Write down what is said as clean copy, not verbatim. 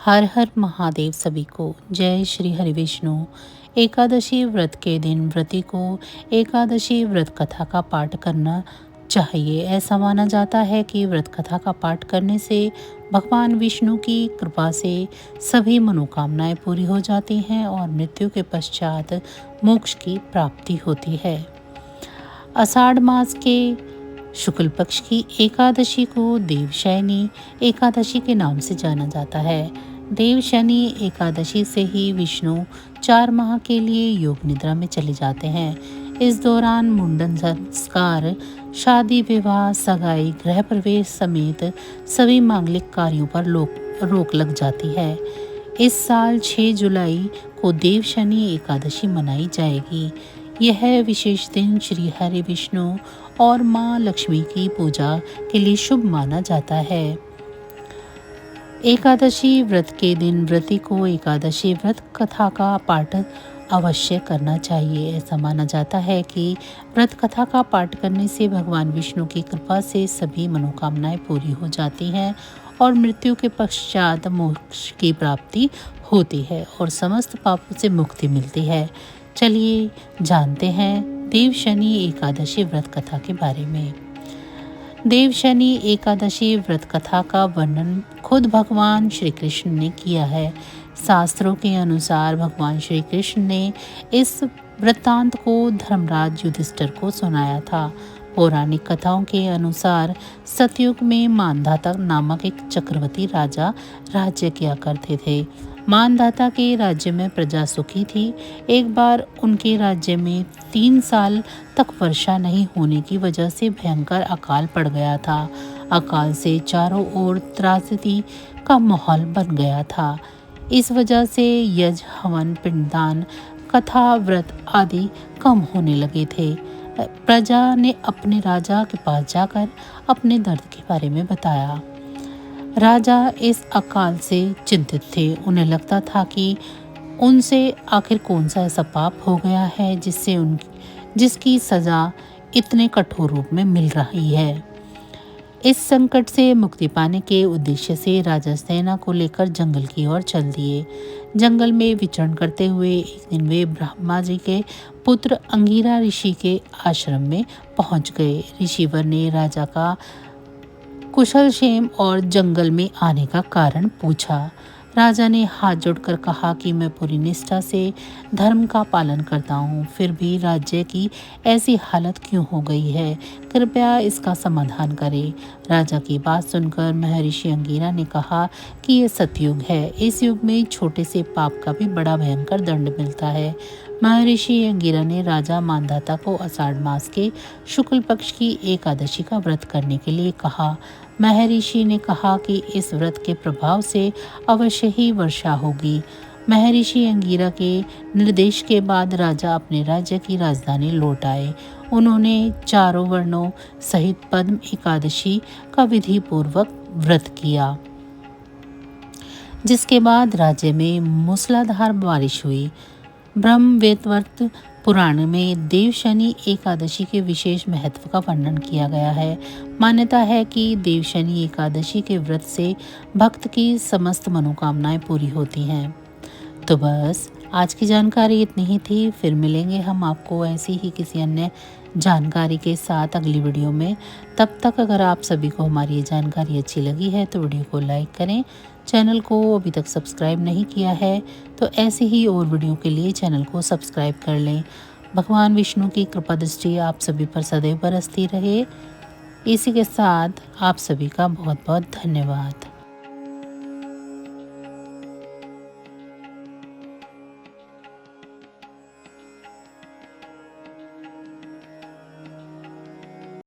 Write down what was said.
हर हर महादेव सभी को जय श्री हरि विष्णु। एकादशी व्रत के दिन व्रती को एकादशी व्रत कथा का पाठ करना चाहिए। ऐसा माना जाता है कि व्रत कथा का पाठ करने से भगवान विष्णु की कृपा से सभी मनोकामनाएं पूरी हो जाती हैं और मृत्यु के पश्चात मोक्ष की प्राप्ति होती है। आषाढ़ मास के शुक्ल पक्ष की एकादशी को देवशयनी एकादशी के नाम से जाना जाता है। देवशयनी एकादशी से ही विष्णु 4 माह के लिए योग निद्रा में चले जाते हैं। इस दौरान मुंडन संस्कार, शादी विवाह, सगाई, गृह प्रवेश समेत सभी मांगलिक कार्यों पर रोक लग जाती है। इस साल 6 जुलाई को देवशयनी एकादशी मनाई जाएगी। यह विशेष दिन श्री हरि विष्णु और माँ लक्ष्मी की पूजा के लिए शुभ माना जाता है। एकादशी व्रत के दिन व्रती को एकादशी व्रत कथा का पाठ अवश्य करना चाहिए। ऐसा माना जाता है कि व्रत कथा का पाठ करने से भगवान विष्णु की कृपा से सभी मनोकामनाएं पूरी हो जाती हैं और मृत्यु के पश्चात मोक्ष की प्राप्ति होती है और समस्त पापों से मुक्ति मिलती है। चलिए जानते हैं देवशयनी एकादशी व्रत कथा के बारे में। देवशयनी एकादशी व्रत कथा का वर्णन खुद भगवान श्री कृष्ण ने किया है। शास्त्रों के अनुसार भगवान श्री कृष्ण ने इस वृत्तांत को धर्मराज युधिष्ठिर को सुनाया था। पौराणिक कथाओं के अनुसार सतयुग में मानधाता नामक एक चक्रवर्ती राजा राज्य किया करते थे। मानधाता के राज्य में प्रजा सुखी थी। एक बार उनके राज्य में 3 साल तक वर्षा नहीं होने की वजह से भयंकर अकाल पड़ गया था। अकाल से चारों ओर त्रासदी का माहौल बन गया था। इस वजह से यज्ञ, हवन, पिंडदान, कथा, व्रत आदि कम होने लगे थे। प्रजा ने अपने राजा के पास जाकर अपने दर्द के बारे में बताया। राजा इस अकाल से चिंतित थे। उन्हें लगता था कि उनसे आखिर कौन सा ऐसा पाप हो गया है जिसकी सजा इतने कठोर रूप में मिल रही है। इस संकट से मुक्ति पाने के उद्देश्य से राजा सेना को लेकर जंगल की ओर चल दिए। जंगल में विचरण करते हुए एक दिन वे ब्रह्मा जी के पुत्र अंगिरा ऋषि के आश्रम में पहुंच गए। ऋषिवर ने राजा का कुशल क्षेम और जंगल में आने का कारण पूछा। राजा ने हाथ जोड़कर कहा कि मैं पूरी निष्ठा से धर्म का पालन करता हूँ, फिर भी राज्य की ऐसी हालत क्यों हो गई है? कृपया इसका समाधान करें। राजा की बात सुनकर महर्षि अंगिरा ने कहा कि यह सतयुग है। इस युग में छोटे से पाप का भी बड़ा भयंकर दंड मिलता है। महर्षि अंगिरा ने राजा मानधाता को आषाढ़ मास के शुक्ल पक्ष की एकादशी का व्रत करने के लिए कहा। महर्षि ने कहा कि इस व्रत के प्रभाव से अवश्य ही वर्षा होगी। महर्षि अंगिरा के निर्देश के बाद राजा अपने राज्य की राजधानी लौट आए। उन्होंने चारों वर्णों सहित पद्म एकादशी का विधि पूर्वक व्रत किया, जिसके बाद राज्य में मूसलाधार बारिश हुई। ब्रह्मवैवर्त पुराण में देवशयनी एकादशी के विशेष महत्व का वर्णन किया गया है। मान्यता है कि देवशयनी एकादशी के व्रत से भक्त की समस्त मनोकामनाएं पूरी होती हैं। तो बस आज की जानकारी इतनी ही थी। फिर मिलेंगे हम आपको ऐसी ही किसी अन्य जानकारी के साथ अगली वीडियो में। तब तक अगर आप सभी को हमारी ये जानकारी अच्छी लगी है तो वीडियो को लाइक करें। चैनल को अभी तक सब्सक्राइब नहीं किया है तो ऐसे ही और वीडियो के लिए चैनल को सब्सक्राइब कर लें। भगवान विष्णु की कृपा दृष्टि आप सभी पर सदैव बरसती रहे। इसी के साथ आप सभी का बहुत बहुत धन्यवाद।